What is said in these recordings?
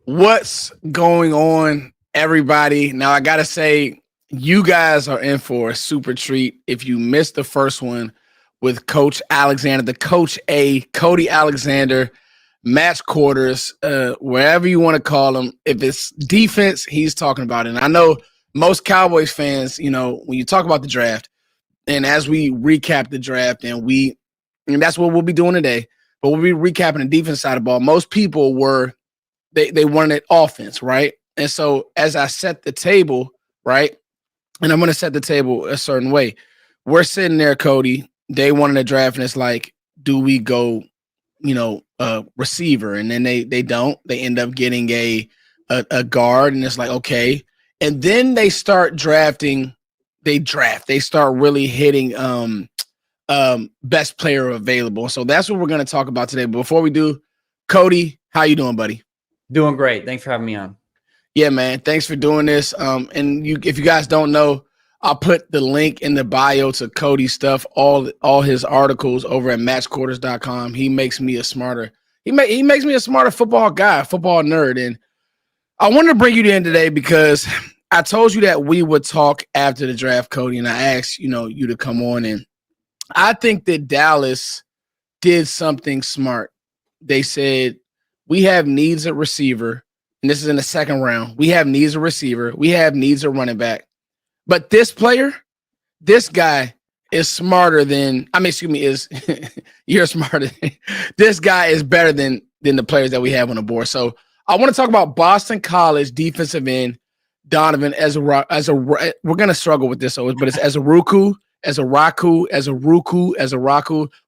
What's going on, everybody? Now, I got to say, you guys are in for a super treat. If you missed the first one with Coach Alexander, the Coach A, Cody Alexander, match quarters, wherever you want to call him. If it's defense, he's talking about it. And I know most Cowboys fans, when you talk about the draft, and as we recap the draft, and that's what we'll be doing today, but we'll be recapping the defense side of the ball. Most people they wanted offense, right? And so as I set the table, right, and I'm going to set the table a certain way. We're sitting there, Cody. They wanted a draft, and it's like, do we go, receiver? And then they don't. They end up getting a guard, and it's like, okay. And then they start drafting. They start really hitting best player available. So that's what we're going to talk about today. But before we do, Cody, how you doing, buddy? Doing great. Thanks for having me on. Yeah, man. Thanks for doing this. If you guys don't know, I'll put the link in the bio to Cody's stuff, all his articles over at matchquarters.com. He makes me a smarter. He makes me a smarter football guy, football nerd. And I wanted to bring you in today because I told you that we would talk after the draft, Cody, and I asked, you to come on. And I think that Dallas did something smart. They said, we have needs at receiver, and this is in the second round. We have needs at receiver. We have needs at running back. But this guy is smarter than, you're smarter. This guy is better than the players that we have on the board. So I want to talk about Boston College defensive end, Donovan Ezeiruaku. We're going to struggle with this, but it's Ezeiruaku.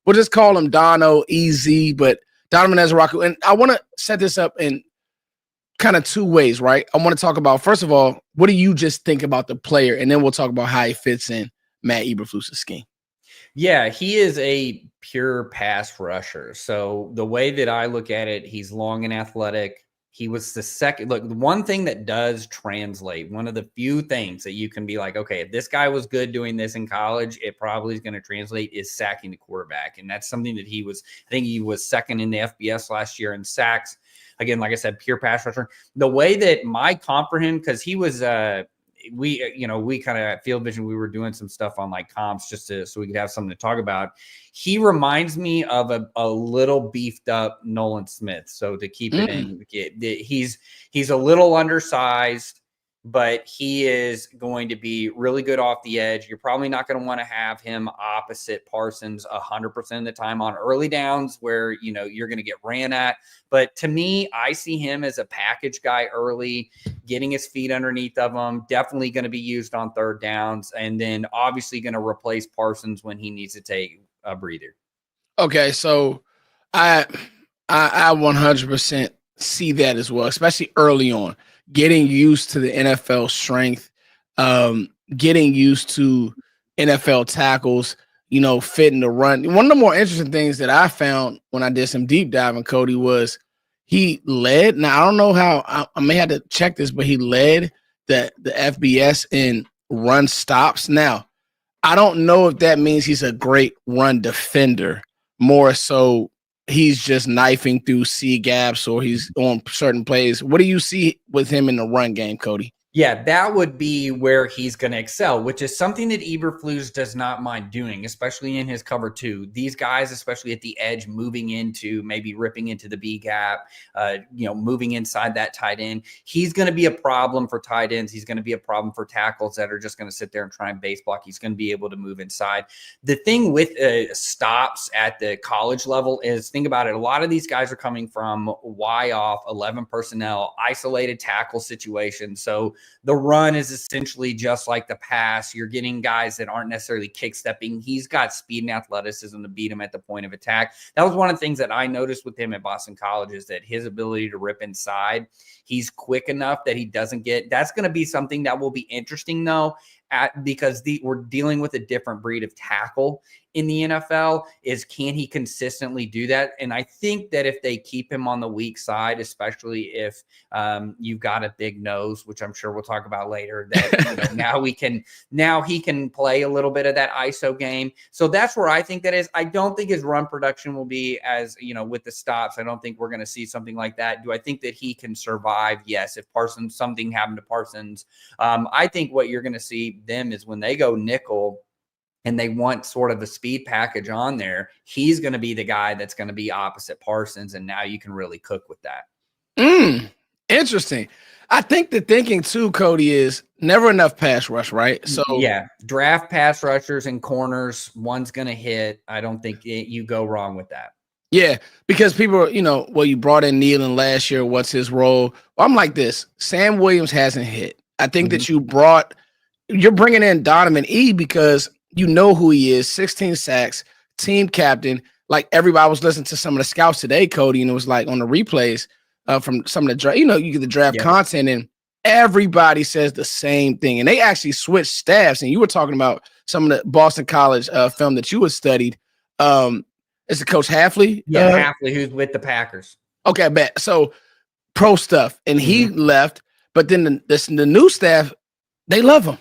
We'll just call him Dono, EZ, but Donovan Ezeiruaku. And I want to set this up in kind of two ways, right? I want to talk about, first of all, what do you just think about the player? And then we'll talk about how he fits in Matt Eberflues' scheme. Yeah, he is a pure pass rusher. So the way that I look at it, he's long and athletic. He was the second. Look, the one thing that does translate, one of the few things that you can be like, okay, if this guy was good doing this in college, it probably is going to translate, is sacking the quarterback. And that's something that I think he was second in the FBS last year in sacks. Again, like I said, pure pass rusher. The way that my comp for him, because he was, we kind of Field Vision, we were doing some stuff on like comps just so we could have something to talk about. He reminds me of a little beefed up Nolan Smith. So to keep it in, he's a little undersized, but he is going to be really good off the edge. You're probably not going to want to have him opposite Parsons 100% of the time on early downs where, you're going to get ran at. But to me, I see him as a package guy early, getting his feet underneath of him, definitely going to be used on third downs, and then obviously going to replace Parsons when he needs to take a breather. Okay, so I 100% see that as well, especially early on. Getting used to the NFL strength, getting used to NFL tackles, fitting the run. One of the more interesting things that I found when I did some deep diving, Cody, was he led. Now, I don't know how, I may have to check this, but he led the FBS in run stops. Now, I don't know if that means he's a great run defender, more so he's just knifing through C gaps or he's on certain plays. What do you see with him in the run game, Cody? Yeah, that would be where he's going to excel, which is something that Eberflus does not mind doing, especially in his cover two. These guys, especially at the edge, moving into maybe ripping into the B gap, moving inside that tight end. He's going to be a problem for tight ends. He's going to be a problem for tackles that are just going to sit there and try and base block. He's going to be able to move inside. The thing with stops at the college level is, think about it, a lot of these guys are coming from Y off 11 personnel, isolated tackle situations. So the run is essentially just like the pass. You're getting guys that aren't necessarily kick stepping. He's got speed and athleticism to beat him at the point of attack. That was one of the things that I noticed with him at Boston College, is that his ability to rip inside, he's quick enough that he doesn't get, that's going to be something that will be interesting though, because we're dealing with a different breed of tackle in the NFL, is can he consistently do that? And I think that if they keep him on the weak side, especially if you've got a big nose, which I'm sure we'll talk about later, that now he can play a little bit of that ISO game. So that's where I think that is. I don't think his run production will be as, with the stops. I don't think we're going to see something like that. Do I think that he can survive? Yes. If something happened to Parsons, I think what you're going to see them is when they go nickel and they want sort of a speed package on there, he's going to be the guy that's going to be opposite Parsons. And now you can really cook with that. Interesting. I think the thinking too, Cody, is never enough pass rush, right? So yeah, draft pass rushers and corners, one's going to hit. I don't think you go wrong with that. Yeah, because people, you brought in Nealon last year. What's his role? Well, I'm like this. Sam Williams hasn't hit. I think that you're bringing in Donovan E because you know who he is, 16 sacks, team captain. Like everybody was listening to some of the scouts today, Cody, and it was like on the replays from some of the draft, you get the draft content and everybody says the same thing. And they actually switched staffs. And you were talking about some of the Boston College film that you had studied. Is it Coach Hafley? Yeah, Hafley, who's with the Packers. Okay, I bet. So pro stuff. And he left, but then the new staff, they love him.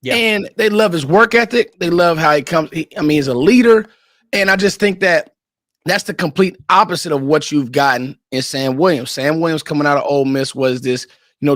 Yeah. And they love his work ethic. They love how he comes. He's a leader. And I just think that that's the complete opposite of what you've gotten in Sam Williams. Sam Williams coming out of Ole Miss was this,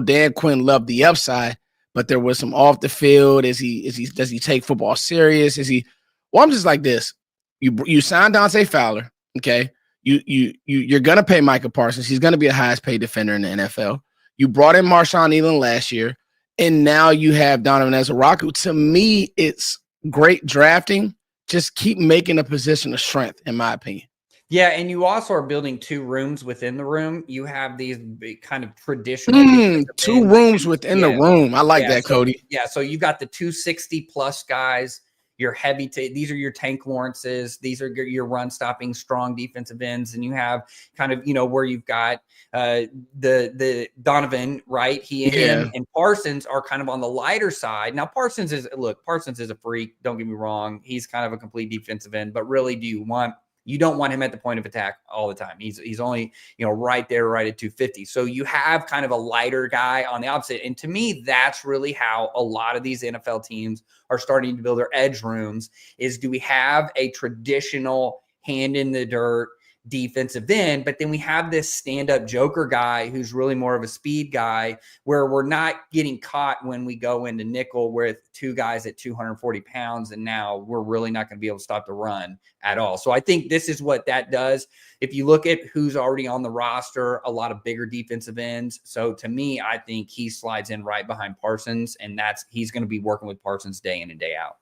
Dan Quinn loved the upside, but there was some off the field. Does he take football serious? I'm just like this. You signed Dante Fowler. Okay. You're going to pay Micah Parsons. He's going to be the highest paid defender in the NFL. You brought in Marshawn Elam last year. And now you have Donovan Ezeiruaku. To me, it's great drafting. Just keep making a position of strength, in my opinion. Yeah, and you also are building two rooms within the room. You have these kind of traditional two rooms within the room. I like that, Cody. So you got the 260 plus guys. Your heavy, these are your Tank Lawrences. These are your run stopping, strong defensive ends. And you have kind of, where you've got the Donovan, right? Him and Parsons are kind of on the lighter side. Now, Parsons is a freak. Don't get me wrong. He's kind of a complete defensive end, but really you don't want him at the point of attack all the time. He's only, right there, right at 250. So you have kind of a lighter guy on the opposite. And to me, that's really how a lot of these NFL teams are starting to build their edge rooms is, do we have a traditional hand in the dirt defensive end, but then we have this stand-up joker guy who's really more of a speed guy, where we're not getting caught when we go into nickel with two guys at 240 pounds, and now we're really not going to be able to stop the run at all. So I think this is what that does. If you look at who's already on the roster, a lot of bigger defensive ends. So to me, I think he slides in right behind Parsons, and he's going to be working with Parsons day in and day out.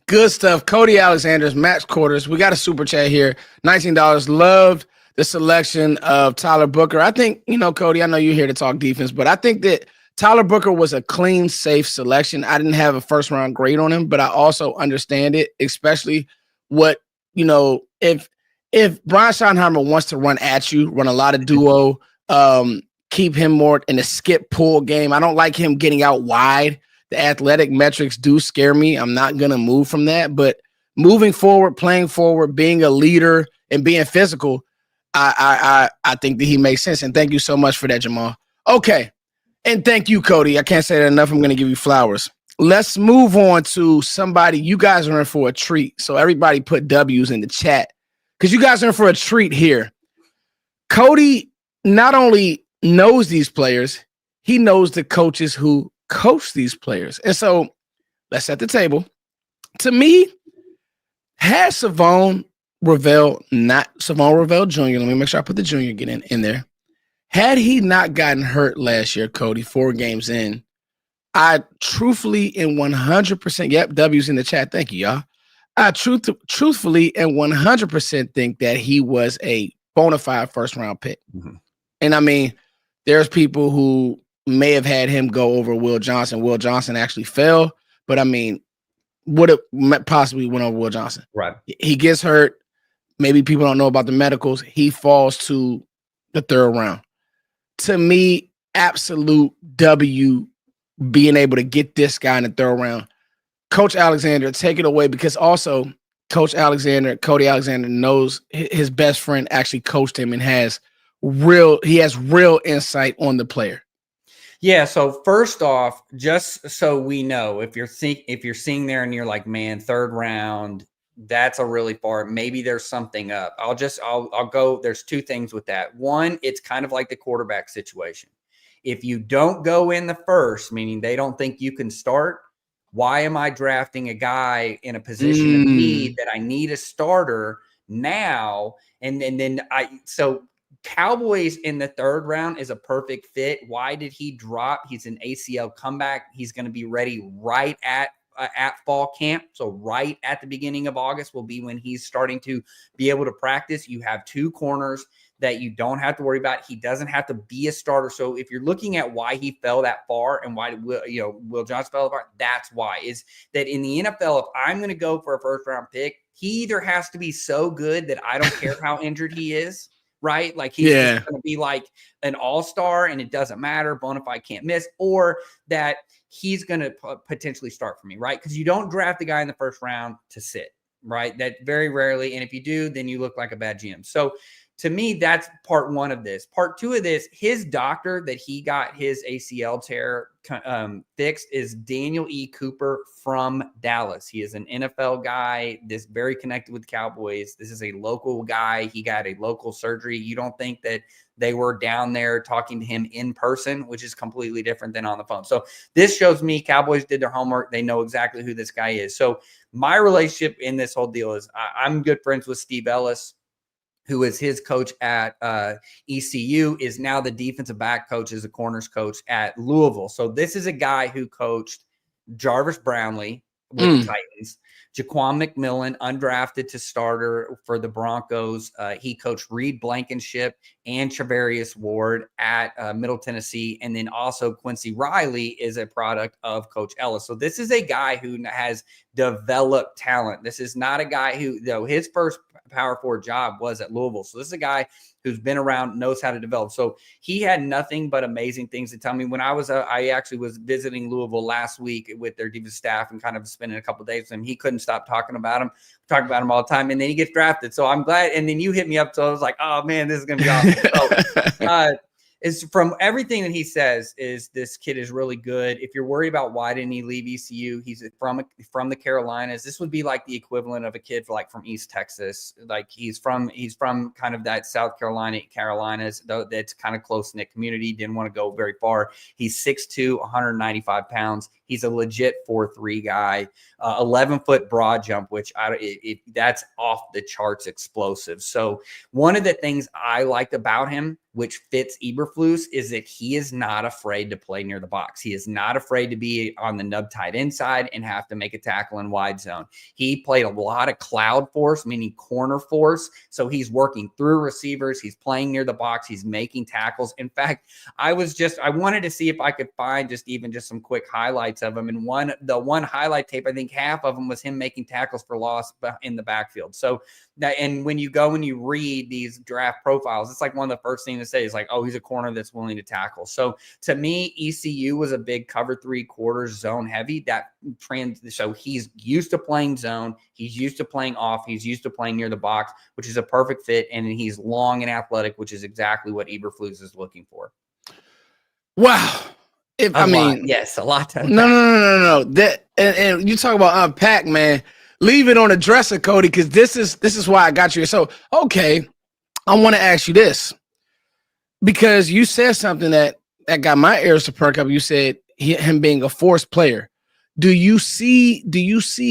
Good stuff. Cody Alexander's Match Quarters. We got a super chat here. $19. Loved the selection of Tyler Booker. I think, Cody, I know you're here to talk defense, but I think that Tyler Booker was a clean, safe selection. I didn't have a first round grade on him, but I also understand it, especially what, if Brian Schottenheimer wants to run at you, run a lot of duo, keep him more in the skip pull game. I don't like him getting out wide. The athletic metrics do scare me. I'm not going to move from that, but moving forward, playing forward, being a leader and being physical, I think that he makes sense. And thank you so much for that, Jamal. Okay. And thank you, Cody. I can't say that enough. I'm going to give you flowers. Let's move on to somebody. You guys are in for a treat. So everybody put W's in the chat because you guys are in for a treat here. Cody not only knows these players, he knows the coaches who coach these players. And so let's set the table. To me, had Shavon Revel, not Shavon Revel Jr., let me make sure I put the junior in there. Had he not gotten hurt last year, Cody, 4 games in, I truthfully and 100%, yep, W's in the chat. Thank you, y'all. I truthfully and 100% think that he was a bona fide first round pick. Mm-hmm. And there's people who may have had him go over Will Johnson. Will Johnson actually fell, but would have possibly went over Will Johnson. Right. He gets hurt. Maybe people don't know about the medicals. He falls to the 3rd round. To me, absolute W being able to get this guy in the third round. Coach Alexander, take it away, because also Coach Alexander, Cody Alexander, knows his best friend actually coached him and has real insight on the player. Yeah. So first off, just so we know, if you're seeing there and you're like, man, third round, that's a really far. Maybe there's something up. I'll go. There's two things with that. One, it's kind of like the quarterback situation. If you don't go in the first, meaning they don't think you can start, why am I drafting a guy in a position of need that I need a starter now? And then so Cowboys in the third round is a perfect fit. Why did he drop? He's an ACL comeback. He's going to be ready right at fall camp. So right at the beginning of August will be when he's starting to be able to practice. You have two corners that you don't have to worry about. He doesn't have to be a starter. So if you're looking at why he fell that far and why Will Johnson fell apart, that's why. Is that in the NFL, if I'm going to go for a first round pick, he either has to be so good that I don't care how injured he is, right? Like he's just going to be like an all-star and it doesn't matter, bona fide can't miss, or that he's going to potentially start for me, right? Because you don't draft the guy in the first round to sit, right? That very rarely. And if you do, then you look like a bad GM. So to me, that's part one of this. Part two of this, his doctor that he got his ACL tear fixed is Daniel E. Cooper from Dallas. He is an NFL guy, this very connected with Cowboys. This is a local guy. He got a local surgery. You don't think that they were down there talking to him in person, which is completely different than on the phone. So this shows me Cowboys did their homework. They know exactly who this guy is. So my relationship in this whole deal is I'm good friends with Steve Ellis, who is his coach at ECU, is now the defensive back coach, is a corners coach at Louisville. So this is a guy who coached Jarvis Brownlee with the Titans, Jaquan McMillan, undrafted to starter for the Broncos. He coached Reed Blankenship and Travarius Ward at Middle Tennessee. And then also Quincy Riley is a product of Coach Ellis. So this is a guy who has developed talent. This is not a guy who, though his first Power 4 job was at Louisville. So this is a guy who's been around, knows how to develop. So he had nothing but amazing things to tell me. When I actually was visiting Louisville last week with their defensive staff and kind of spending a couple of days with him. He couldn't stop talking about him all the time. And then he gets drafted. So I'm glad. And then you hit me up. So I was like, oh man, this is going to be awesome. So, is from everything that he says is this kid is really good. If you're worried about why didn't he leave ECU, he's from the Carolinas. This would be like the equivalent of a kid from East Texas. Like he's from kind of that South Carolinas, though that's kind of close-knit community. Didn't want to go very far. He's 6'2", 195 pounds. He's a legit 4'3" guy, 11-foot broad jump, which that's off the charts explosive. So one of the things I liked about him, which fits Eberflues, is that he is not afraid to play near the box. He is not afraid to be on the nub tight inside and have to make a tackle in wide zone. He played a lot of cloud force, meaning corner force. So he's working through receivers. He's playing near the box. He's making tackles. In fact, I wanted to see if I could find just some quick highlights of him. And the one highlight tape, I think half of them was him making tackles for loss in the backfield. So and when you go and you read these draft profiles, it's like one of the first things to say is like, oh, he's a corner that's willing to tackle. So to me, ECU was a big cover 3/4 zone heavy. So he's used to playing zone. He's used to playing off. He's used to playing near the box, which is a perfect fit. And he's long and athletic, which is exactly what Eberflus is looking for. Wow. Yes, a lot to unpack. No. That and you talk about unpack, man. Leave it on the dresser, Cody, because this is why I got you. So, okay, I want to ask you this, because you said something that got my ears to perk up. You said him being a force player. Do you see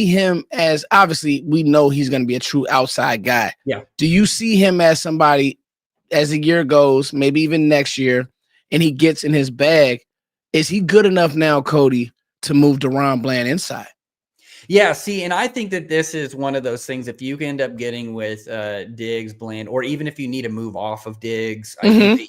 him as, obviously we know he's going to be a true outside guy. Yeah. Do you see him as somebody, as the year goes, maybe even next year, and he gets in his bag, is he good enough now, Cody, to move DaRon Bland inside? Yeah, see, and I think that this is one of those things, if you end up getting with Diggs, Bland, or even if you need to move off of Diggs, I think that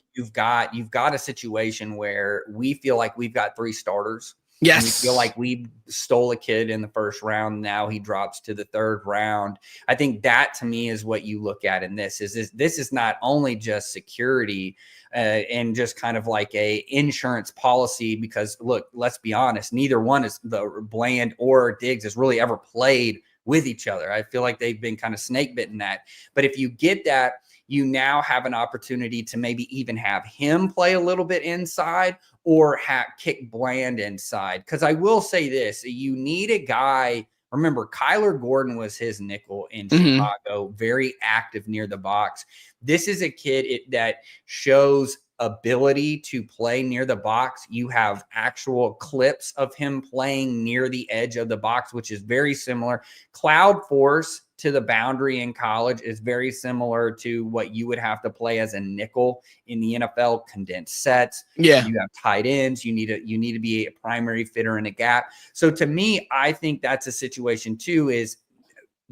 you've got a situation where we feel like we've got 3 starters. Yes. And you feel like we stole a kid in the first round. Now he drops to the third round. I think that to me is what you look at in this is not only just security and just kind of like a insurance policy, because look, let's be honest, neither one is the Bland or Diggs has really ever played with each other. I feel like they've been kind of snake bitten that. But if you get that, you now have an opportunity to maybe even have him play a little bit inside or kick Bland inside. Because I will say this, you need a guy. Remember, Kyler Gordon was his nickel in Chicago, very active near the box. This is a kid that shows ability to play near the box. You have actual clips of him playing near the edge of the box, which is very similar. Cloud force to the boundary in college is very similar to what you would have to play as a nickel in the NFL. Condensed sets. Yeah. You have tight ends. You need to be a primary fitter in a gap. So to me, I think that's a situation too, is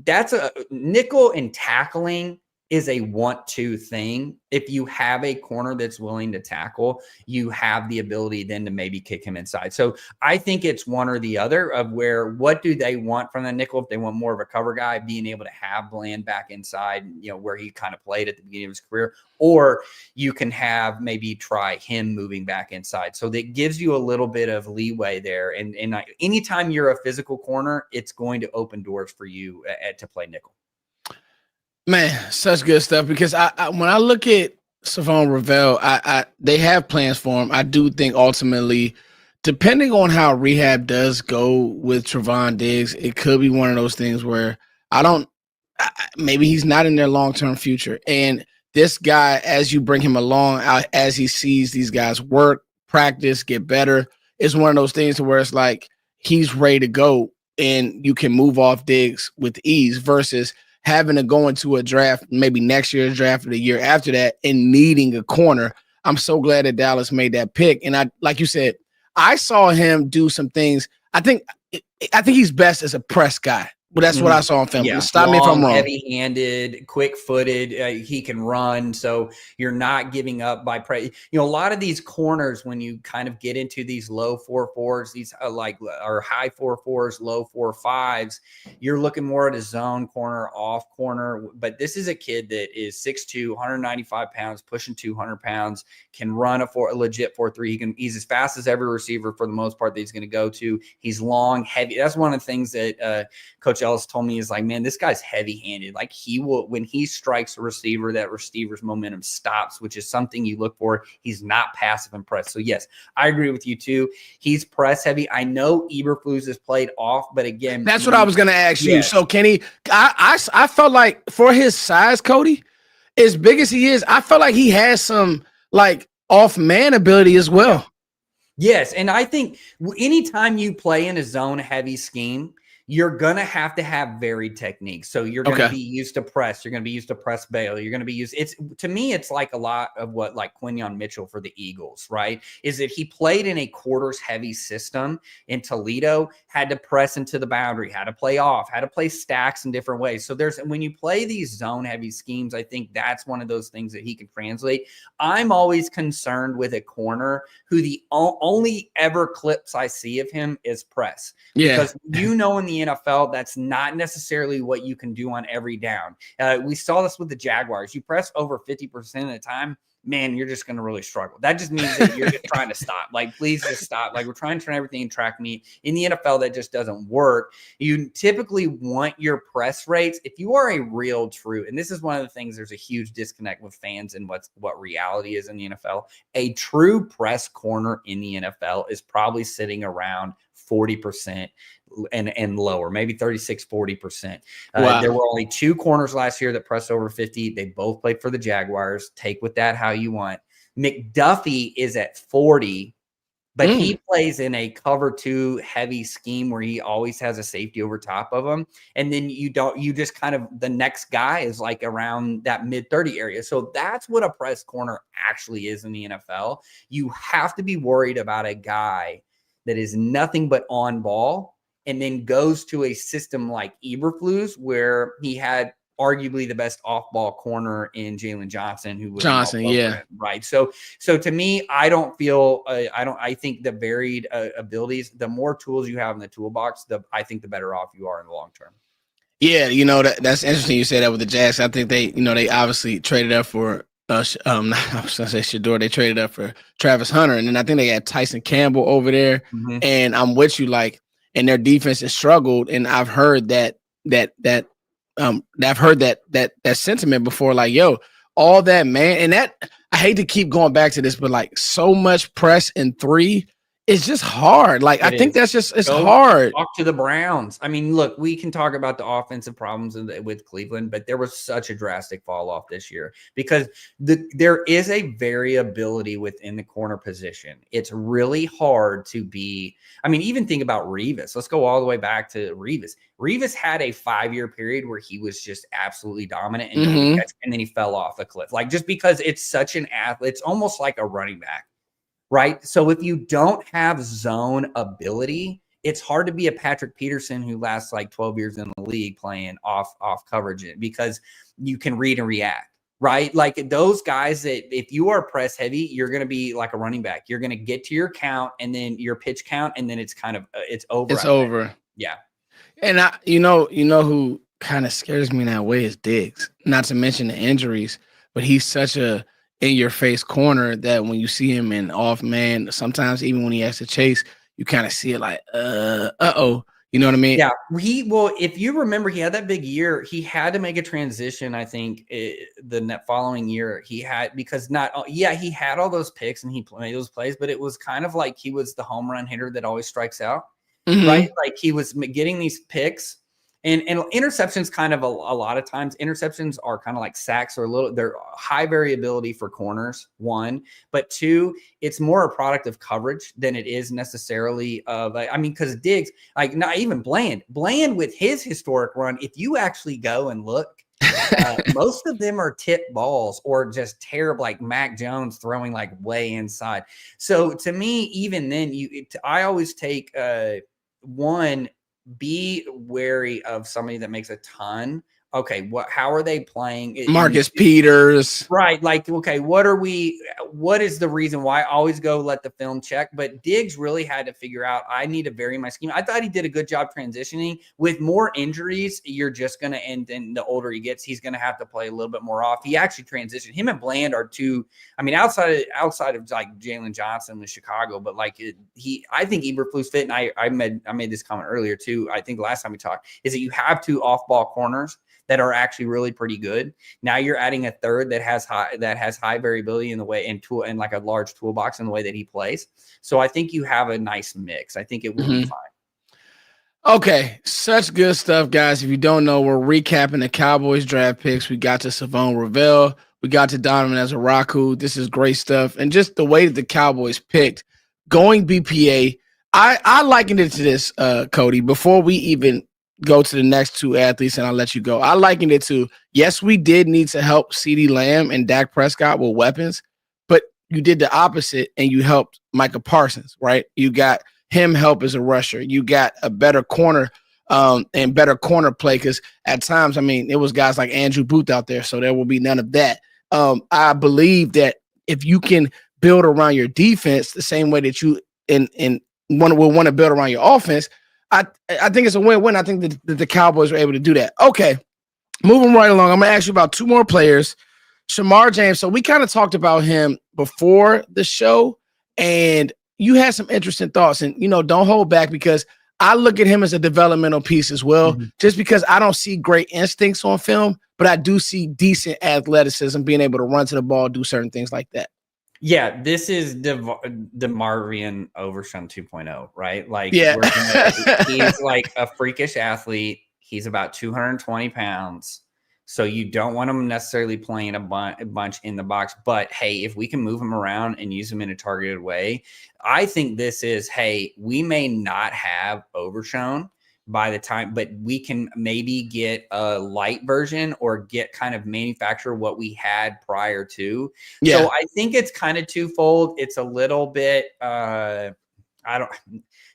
that's a nickel and tackling is a want-to thing. If you have a corner that's willing to tackle, you have the ability then to maybe kick him inside. So I think it's one or the other of what do they want from the nickel? If they want more of a cover guy, being able to have Bland back inside, where he kind of played at the beginning of his career, or you can have maybe try him moving back inside. So that gives you a little bit of leeway there. And anytime you're a physical corner, it's going to open doors for you to play nickel. Man, such good stuff, because I when I look at Shavon Revel, they have plans for him. I do think ultimately, depending on how rehab does go with Trevon Diggs, it could be one of those things where maybe he's not in their long-term future. And this guy, as you bring him along, as he sees these guys work, practice, get better, it's one of those things where it's like he's ready to go and you can move off Diggs with ease versus having to go into a draft, maybe next year's draft or the year after that, and needing a corner. I'm so glad that Dallas made that pick. And like you said, I saw him do some things. I think he's best as a press guy. But that's what I saw on film. Yeah. Stop me if I'm wrong. Heavy-handed, quick-footed. He can run, so you're not giving up by press. A lot of these corners, when you kind of get into these low 4.4s, these or high 4.4s, low 4.5s, you're looking more at a zone corner, off corner. But this is a kid that is 6'2", 195 pounds, pushing 200 pounds, can run a legit 4.3. He's as fast as every receiver for the most part that he's going to go to. He's long, heavy. That's one of the things that Coach Ellis told me, is like, man, this guy's heavy-handed. Like, he will, when he strikes a receiver, that receiver's momentum stops, which is something you look for. He's not passive and press. So yes, I agree with you too. He's press heavy. I know Eberflues has played off, but again, that's what I was going to ask you. So can he? I felt like for his size, Cody, as big as he is, I felt like he has some like off man ability as well. Yes, and I think anytime you play in a zone heavy scheme, you're going to have varied techniques. So you're going to be used to press. You're going to be used to press bail. You're going to be used. To me, it's like a lot of what like Quinyon Mitchell for the Eagles, right? Is that he played in a quarters heavy system in Toledo, had to press into the boundary, had to play off, had to play stacks in different ways. So when you play these zone heavy schemes, I think that's one of those things that he can translate. I'm always concerned with a corner who the only ever clips I see of him is press. Yeah. Because in the NFL, that's not necessarily what you can do on every down. We saw this with the Jaguars. You press over 50% of the time, man, you're just going to really struggle. That just means that you're just trying to stop. Like, please just stop. Like, we're trying to turn everything in track meet. In the NFL, that just doesn't work. You typically want your press rates. If you are a real true, and this is one of the things, there's a huge disconnect with fans and what reality is in the NFL. A true press corner in the NFL is probably sitting around 40% and lower, maybe 36, 40%. Wow. There were only 2 corners last year that pressed over 50. They both played for the Jaguars. Take with that how you want. McDuffie is at 40, but he plays in a cover 2 heavy scheme where he always has a safety over top of him. And then you just kind of, the next guy is like around that mid 30 area. So that's what a press corner actually is in the NFL. You have to be worried about a guy that is nothing but on ball and then goes to a system like Eberflues where he had arguably the best off-ball corner in Jalen Johnson, who was Johnson, yeah. right. So to me, I don't feel I think the varied abilities, the more tools you have in the toolbox, I think the better off you are in the long term. Yeah, that's interesting. You say that with the Jazz. I think they obviously traded up for I was gonna say Shador. They traded up for Travis Hunter, and then I think they had Tyson Campbell over there. Mm-hmm. And I'm with you, and their defense has struggled. And I've heard that sentiment before. Like, yo, all that man, and that I hate to keep going back to this, but like so much press in 3. It's just hard. Like, I think that's it's hard. Talk to the Browns. I mean, look, we can talk about the offensive problems with Cleveland, but there was such a drastic fall off this year because there is a variability within the corner position. It's really hard to be. I mean, even think about Revis. Let's go all the way back to Revis. Revis had a 5-year period where he was just absolutely dominant, and then he fell off a cliff. Like, just because it's such an athlete, it's almost like a running back. Right. So if you don't have zone ability, it's hard to be a Patrick Peterson who lasts like 12 years in the league playing off coverage because you can read and react. Right. Like those guys that if you are press heavy, you're going to be like a running back. You're going to get to your count and then your pitch count. And then it's kind of it's over. It's over. Yeah. And you know who kind of scares me in that way is Diggs, not to mention the injuries, but he's such a in your face corner that when you see him in off man, sometimes even when he has to chase, you kind of see it like, uh-oh. You know what I mean? Yeah. If you remember, he had that big year. He had to make a transition, I think, the following year. He had he had all those picks and he made those plays, but it was kind of like he was the home run hitter that always strikes out, right? Like he was getting these picks. And interceptions kind of a lot of times interceptions are kind of like sacks or they're high variability for corners, 1, but 2, it's more a product of coverage than it is necessarily because Diggs, like not even Bland with his historic run, if you actually go and look, most of them are tip balls or just terrible, like Mac Jones throwing like way inside. So to me, even then I always take one, be wary of somebody that makes a ton. Okay, how are they playing? Marcus Peters. Right. Like, okay, what is the reason why? I always go let the film check. But Diggs really had to figure out, I need to vary my scheme. I thought he did a good job transitioning. With more injuries, you're just going to end, and the older he gets, he's going to have to play a little bit more off. He actually transitioned. Him and Bland are two, I mean, outside of like Jalen Johnson with Chicago, but like I think Eberflues fit, and I made this comment earlier too. I think last time we talked, is that you have 2 off-ball corners that are actually really pretty good. Now you're adding a third that has high variability in the way and like a large toolbox in the way that he plays. So I think you have a nice mix. I think it will be fine. Okay, such good stuff, guys. If you don't know, we're recapping the Cowboys draft picks. We got to Shavon Revel. We got to Donovan Ezeiruaku. This is great stuff. And just the way that the Cowboys picked, going BPA, I likened it to this, Cody, before we even go to the next 2 athletes, and I'll let you go. I likened it to, yes, we did need to help CeeDee Lamb and Dak Prescott with weapons, but you did the opposite and you helped Micah Parsons, right? You got him help as a rusher. You got a better corner and better corner play because at times, I mean, it was guys like Andrew Booth out there, so there will be none of that. I believe that if you can build around your defense the same way that you will want to build around your offense, I think it's a win-win. I think that the Cowboys were able to do that. Okay, moving right along. I'm going to ask you about 2 more players. Shemar James. So we kind of talked about him before the show, and you had some interesting thoughts. And, don't hold back because I look at him as a developmental piece as well, just because I don't see great instincts on film, but I do see decent athleticism, being able to run to the ball, do certain things like that. Yeah, this is DeMarvion Overshown 2.0, right? Like, yeah. He's like a freakish athlete. He's about 220 pounds. So you don't want him necessarily playing a bunch in the box. But, hey, if we can move him around and use him in a targeted way, I think this is, hey, we may not have Overshown by the time, but we can maybe get a light version or get kind of manufacture what we had prior to. Yeah. So I think it's kind of twofold. It's a little bit,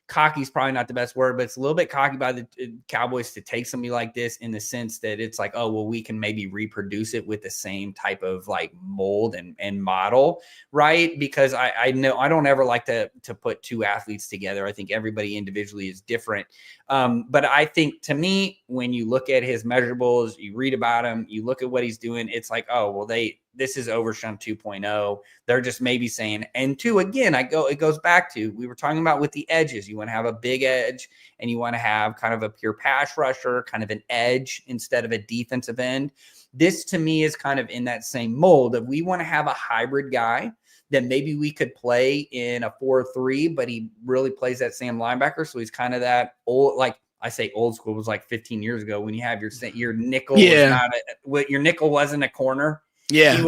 cocky is probably not the best word, but it's a little bit cocky by the Cowboys to take somebody like this in the sense that it's like, oh, well, we can maybe reproduce it with the same type of like mold and model, right? Because I know I don't ever like to put two athletes together. I think everybody individually is different. But I think to me, when you look at his measurables, you read about him, you look at what he's doing, it's like, oh, well, this is Overshown 2.0. They're just maybe saying, and two, again, it goes back to, we were talking about with the edges. You want to have a big edge and you want to have kind of a pure pass rusher, kind of an edge instead of a defensive end. This to me is kind of in that same mold of we want to have a hybrid guy that maybe we could play in a 4-3, but he really plays that same linebacker. So he's kind of that old, like I say old school was like 15 years ago when you have your nickel was not your nickel wasn't a corner. Yeah.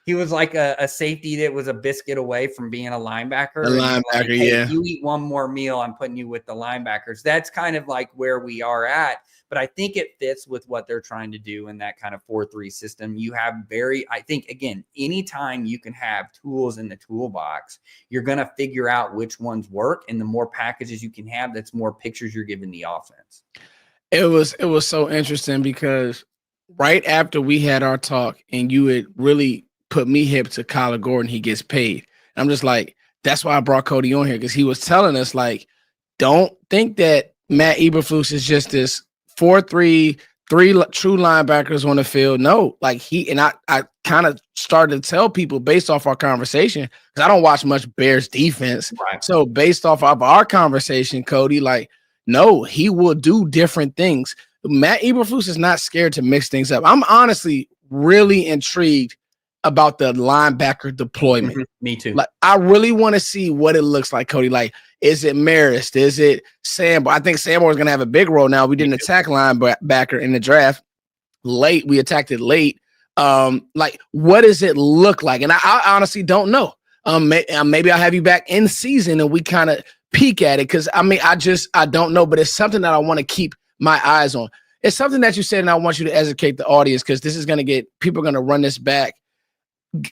He was like a safety that was a biscuit away from being a linebacker. A linebacker, like, hey, if you eat one more meal, I'm putting you with the linebackers. That's kind of like where we are at. But I think it fits with what they're trying to do in that kind of 4-3 system. You have I think, again, anytime you can have tools in the toolbox, you're going to figure out which ones work. And the more packages you can have, that's more pictures you're giving the offense. It was so interesting because right after we had our talk and you had really put me hip to Kyler Gordon, he gets paid. And I'm just like, that's why I brought Cody on here, because he was telling us, like, don't think that Matt Eberflus is just this 4-3, three true linebackers on the field. No, like I kind of started to tell people based off our conversation, because I don't watch much Bears defense. Right. So based off of our conversation, Cody, like, no, he will do different things. Matt Eberflus is not scared to mix things up. I'm honestly really intrigued about the linebacker deployment. Mm-hmm. Me too. Like, I really want to see what it looks like, Cody. Like, is it Marist? Is it Sambo? I think Sambo is going to have a big role now. We didn't attack linebacker in the draft late. We attacked it late. Like, what does it look like? And I honestly don't know. Maybe I'll have you back in season and we kind of peek at it, because I mean, I don't know, but it's something that I want to keep my eyes on. It's something that you said, and I want you to educate the audience, because this is going to get people are going to run this back.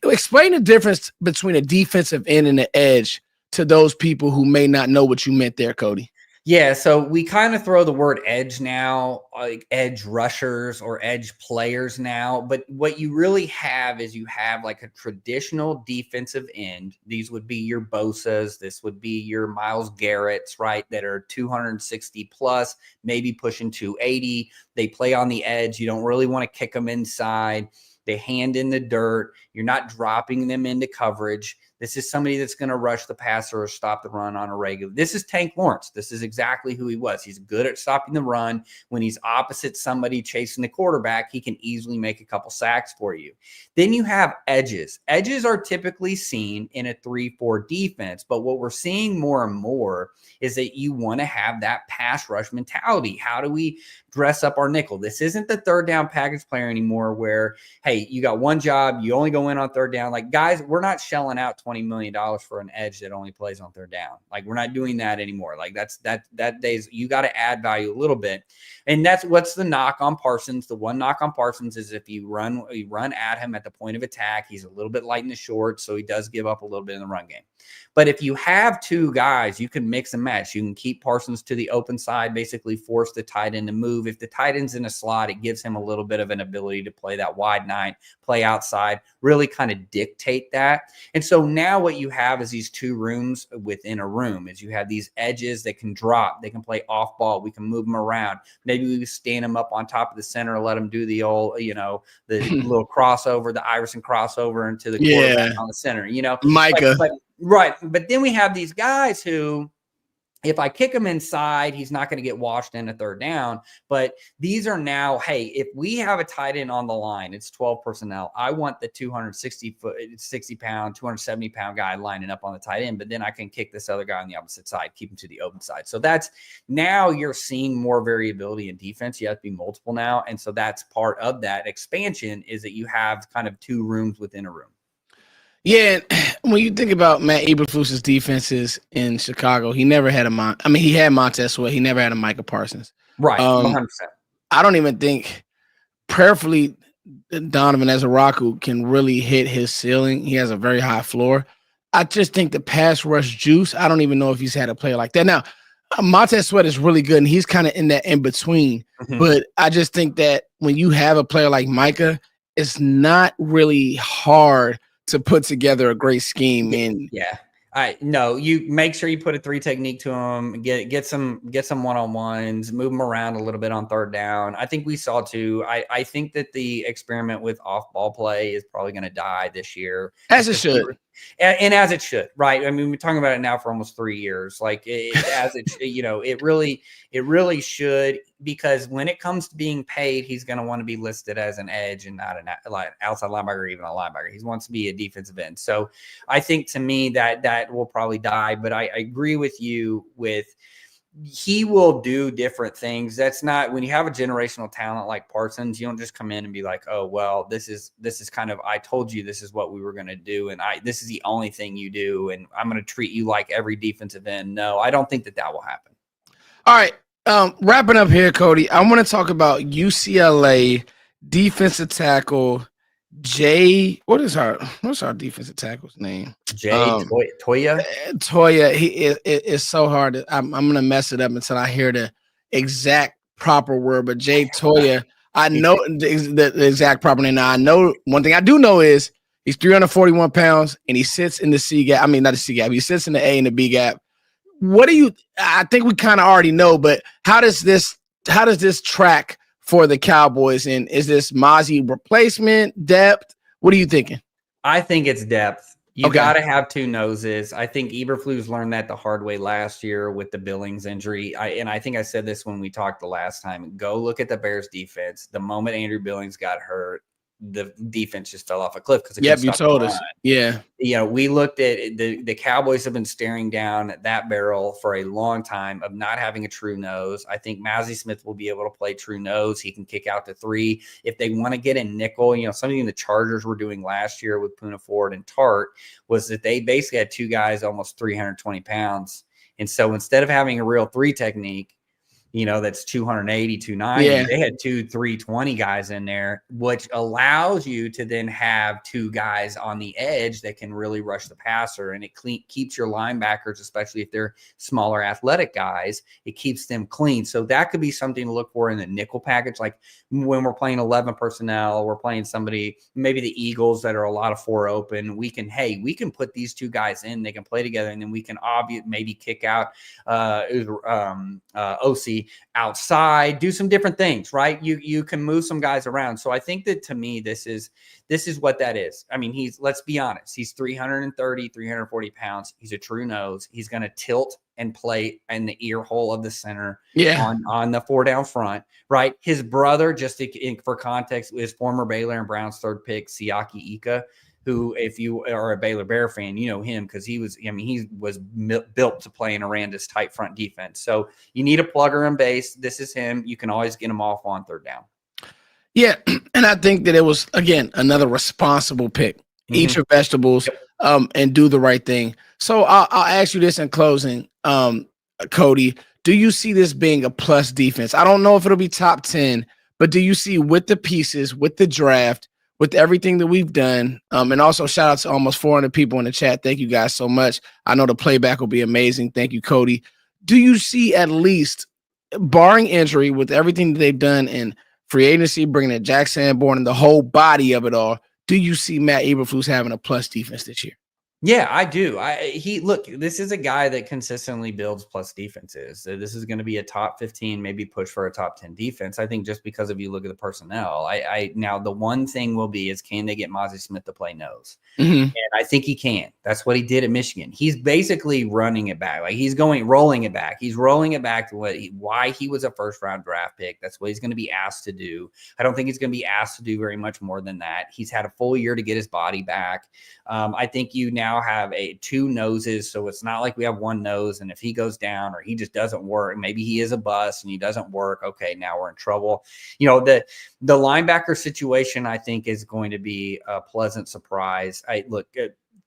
Explain the difference between a defensive end and an edge to those people who may not know what you meant there, Cody. Yeah, so we kind of throw the word edge now, like edge rushers or edge players now. But what you really have is you have like a traditional defensive end. These would be your Bosa's. This would be your Myles Garrett's, right, that are 260 plus, maybe pushing 280. They play on the edge. You don't really want to kick them inside. They hand in the dirt. You're not dropping them into coverage. This is somebody that's going to rush the passer or stop the run on a regular. This is Tank Lawrence. This is exactly who he was. He's good at stopping the run. When he's opposite somebody chasing the quarterback, he can easily make a couple sacks for you. Then you have edges. Edges are typically seen in a 3-4 defense, but what we're seeing more and more is that you want to have that pass rush mentality. How do we dress up our nickel? This isn't the third down package player anymore where, hey, you got one job, you only go in on third down. Like, guys, we're not shelling out $20 million for an edge that only plays on third down. Like, we're not doing that anymore. Like, that days, you got to add value a little bit. And that's what's the knock on Parsons. The one knock on Parsons is if you run at him at the point of attack, he's a little bit light in the short, so he does give up a little bit in the run game. But if you have two guys, you can mix and match. You can keep Parsons to the open side, basically force the tight end to move. If the tight end's in a slot, it gives him a little bit of an ability to play that wide nine, play outside, really kind of dictate that. And so now what you have is these two rooms within a room. Is you have these edges that can drop. They can play off ball. We can move them around. Maybe we stand them up on top of the center and let them do the old, the little crossover, the Iverson crossover into the quarterback on the center, Micah. Right. But then we have these guys who, if I kick him inside, he's not going to get washed in a third down. But these are now, hey, if we have a tight end on the line, it's 12 personnel. I want the 60-pound, 270-pound guy lining up on the tight end, but then I can kick this other guy on the opposite side, keep him to the open side. So that's now you're seeing more variability in defense. You have to be multiple now. And so that's part of that expansion is that you have kind of two rooms within a room. Yeah, when you think about Matt Eberflus's defenses in Chicago, he never had he had Montez Sweat. He never had a Micah Parsons. Right, 100%. I don't even think, prayerfully, Donovan Ezeiruaku can really hit his ceiling. He has a very high floor. I just think the pass rush juice, I don't even know if he's had a player like that. Now, Montez Sweat is really good, and he's kind of in that in between. But I just think that when you have a player like Micah, it's not really hard to put together a great scheme. And no, you make sure you put a 3 technique to him, get some one-on-ones, move them around a little bit on third down. I think we saw too. I think that the experiment with off-ball play is probably going to die this year. As it should. And as it should, right? I mean, we're talking about it now for almost 3 years. Like it really should, because when it comes to being paid, he's going to want to be listed as an edge and not an outside linebacker or even a linebacker. He wants to be a defensive end. So I think, to me, that will probably die. But I agree with you with, he will do different things. That's not, when you have a generational talent like Parsons, you don't just come in and be like, oh, well, this is kind of, I told you this is what we were going to do, and this is the only thing you do, and I'm going to treat you like every defensive end. No, I don't think that will happen. All right. Wrapping up here, Cody, I want to talk about UCLA defensive tackle what's our defensive tackle's name? Toya. Toya. It's so hard. I'm gonna mess it up until I hear the exact proper word. But Toya, I know the exact proper name. Now I know one thing I do know is he's 341 pounds and he sits in the C gap. I mean, not the C gap. He sits in the A and the B gap. I think we kind of already know, but how does this track for the Cowboys? And is this Mozzie replacement, depth? What are you thinking? I think it's depth. You got to have 2 noses. I think Eberflues learned that the hard way last year with the Billings injury. I think I said this when we talked the last time. Go look at the Bears defense. The moment Andrew Billings got hurt, the defense just fell off a cliff because you told us. Yeah. We looked at the Cowboys have been staring down that barrel for a long time of not having a true nose. I think Mozzie Smith will be able to play true nose. He can kick out to 3. If they want to get a nickel, something the Chargers were doing last year with Poona Ford and Tart was that they basically had 2 guys almost 320 pounds. And so instead of having a real 3 technique, that's 280, 290. Yeah. They had 2 320 guys in there, which allows you to then have 2 guys on the edge that can really rush the passer. And it keeps your linebackers, especially if they're smaller athletic guys, it keeps them clean. So that could be something to look for in the nickel package. Like when we're playing 11 personnel, we're playing somebody, maybe the Eagles that are a lot of 4 open. We can put these 2 guys in, they can play together, and then we can maybe kick out OC outside, do some different things, right? You can move some guys around. So I think that, to me, this is what that is. I mean, let's be honest, he's 330, 340 pounds. He's a true nose. He's going to tilt and play in the ear hole of the center on the 4 down front, right? His brother, just for context, is former Baylor and Browns 3rd pick, Siaki Ika, who, if you are a Baylor Bear fan, you know him because he was built to play in Aranda's tight front defense. So you need a plugger in base. This is him. You can always get him off on 3rd down. Yeah, and I think that it was, again, another responsible pick. Eat your vegetables and do the right thing. So I'll ask you this in closing, Cody. Do you see this being a plus defense? I don't know if it'll be top 10, but do you see, with the pieces, with the draft, with everything that we've done, and also shout out to almost 400 people in the chat. Thank you guys so much. I know the playback will be amazing. Thank you, Cody. Do you see, at least, barring injury, with everything that they've done in free agency, bringing in Jack Sanborn and the whole body of it all, do you see Matt Eberflus having a plus defense this year? Yeah, I do. Look, this is a guy that consistently builds plus defenses. This is going to be a top 15, maybe push for a top 10 defense. I think just because if you look at the personnel, now the one thing will be is, can they get Mozzie Smith to play nose? And I think he can. That's what he did at Michigan. He's basically running it back. Like rolling it back. He's rolling it back to why he was a 1st round draft pick. That's what he's going to be asked to do. I don't think he's going to be asked to do very much more than that. He's had a full year to get his body back. I think you now have 2 noses, so it's not like we have 1 nose, and if he goes down or he just doesn't work, maybe he is a bust and he doesn't work, okay, now we're in trouble. The linebacker situation, I think, is going to be a pleasant surprise.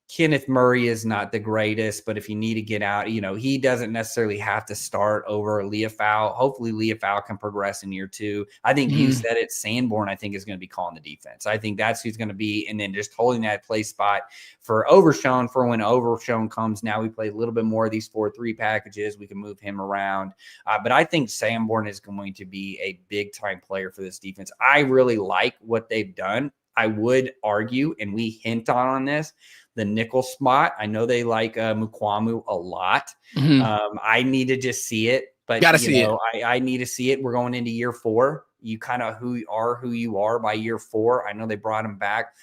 Kenneth Murray is not the greatest, but if you need to get out, he doesn't necessarily have to start over Leafau. Hopefully Leafau can progress in year 2. I think you said it, Sanborn, I think, is going to be calling the defense. I think that's who's going to be, and then just holding that play spot for Overshown for when Overshown comes. Now we play a little bit more of these 4-3 packages. We can move him around. But I think Sanborn is going to be a big-time player for this defense. I really like what they've done. I would argue, and we hint on this, the nickel spot. I know they like Mukwamu a lot. I need to just see it, but I need to see it. We're going into year 4. You kind of who you are by year 4. I know they brought him back.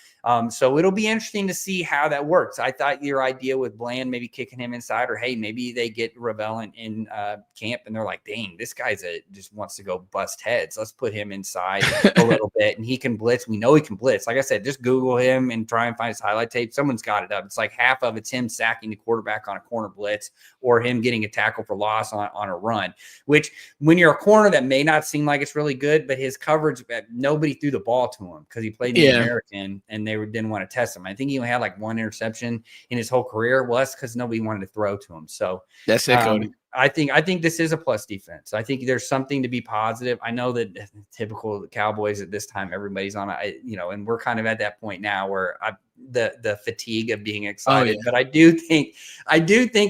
So it'll be interesting to see how that works. I thought your idea with Bland, maybe kicking him inside, or hey, maybe they get Revel in camp and they're like, dang, this guy's just wants to go bust heads. Let's put him inside a little bit and he can blitz. We know he can blitz. Like I said, just Google him and try and find his highlight tape. Someone's got it up. It's like half of it's him sacking the quarterback on a corner blitz or him getting a tackle for loss on a run, which when you're a corner, that may not seem like it's really good, but his coverage, nobody threw the ball to him because he played in the American and they didn't want to test him. I think he only had like 1 interception in his whole career. Well, that's because nobody wanted to throw to him. So that's it, Cody. I think this is a plus defense. I think there's something to be positive. I know that typical Cowboys at this time, everybody's on and we're kind of at that point now where the fatigue of being excited. But I do think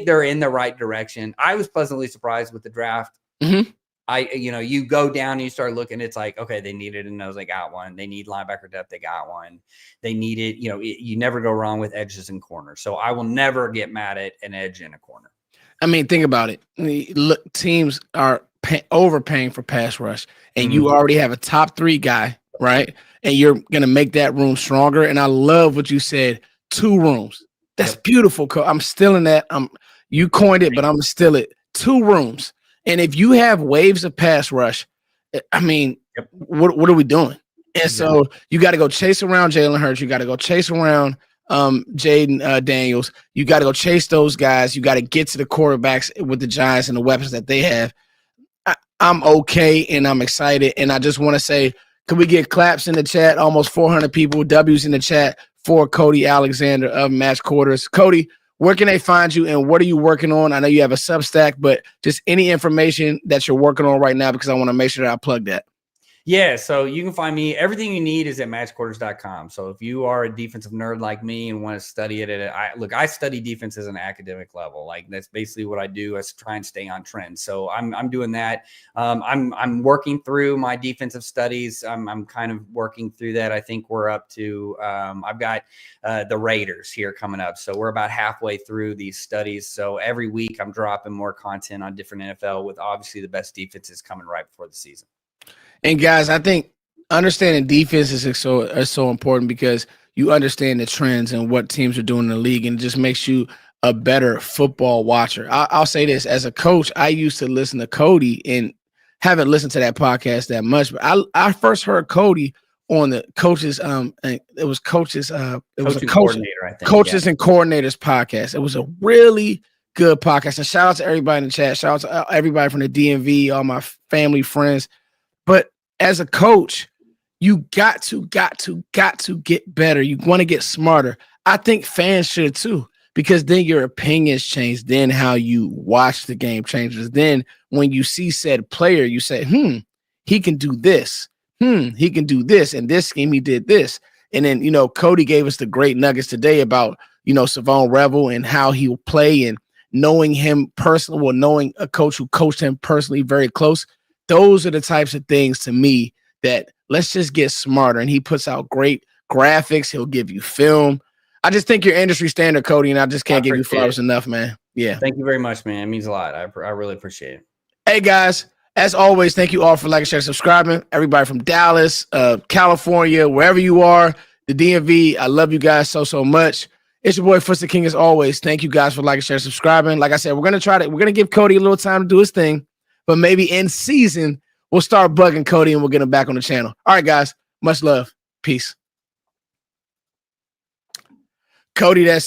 they're in the right direction. I was pleasantly surprised with the draft. You go down and you start looking, it's like, okay, they needed a nose, they got one. They need linebacker depth, they got one. They needed, you never go wrong with edges and corners. So I will never get mad at an edge in a corner. I mean, think about it. Look, teams are overpaying for pass rush, and you already have a top 3 guy, right? And you're going to make that room stronger. And I love what you said, 2 rooms. That's beautiful. I'm stealing that. You coined it, but I'm going to steal it. 2 rooms. And if you have waves of pass rush, I mean, what are we doing? And so you got to go chase around Jalen Hurts. You got to go chase around Jaden Daniels. You got to go chase those guys. You got to get to the quarterbacks with the Giants and the weapons that they have. I'm okay, and I'm excited. And I just want to say, can we get claps in the chat? Almost 400 people, W's in the chat for Cody Alexander of Match Quarters. Cody, where can they find you, and what are you working on? I know you have a Substack, but just any information that you're working on right now, because I want to make sure that I plug that. Yeah, so you can find me. Everything you need is at matchquarters.com. So if you are a defensive nerd like me and want to study it, I study defense as an academic level. Like that's basically what I do. I try and stay on trend. So I'm doing that. I'm working through my defensive studies. I'm kind of working through that. I think we're up to I've got the Raiders here coming up. So we're about halfway through these studies. So every week I'm dropping more content on different NFL with obviously the best defenses coming right before the season. And guys, I think understanding defense is so important because you understand the trends and what teams are doing in the league, and it just makes you a better football watcher. I'll say this, as a coach, I used to listen to Cody and haven't listened to that podcast that much, but I first heard Cody on the coaches. It was coaches. It was a coordinator, I think, coaches and coordinators podcast. It was a really good podcast. And shout out to everybody in the chat. Shout out to everybody from the DMV, all my family, friends. But as a coach, you got to get better. You want to get smarter. I think fans should too, because then your opinions change. Then how you watch the game changes. Then when you see said player, you say, he can do this. He can do this. And this game, he did this. And then, Cody gave us the great nuggets today about, Shavon Revel and how he'll play, and knowing him personally, or knowing a coach who coached him personally very close. Those are the types of things to me that let's just get smarter. And he puts out great graphics. He'll give you film. I just think you're industry standard, Cody, and I just can't give you flowers enough, man. Yeah. Thank you very much, man. It means a lot. I really appreciate it. Hey, guys, as always, thank you all for liking, sharing, subscribing. Everybody from Dallas, California, wherever you are, the DMV, I love you guys so much. It's your boy, Footsie King, as always. Thank you guys for liking, sharing, subscribing. Like I said, we're going to give Cody a little time to do his thing. But maybe in season, we'll start bugging Cody and we'll get him back on the channel. All right, guys. Much love. Peace. Cody, that's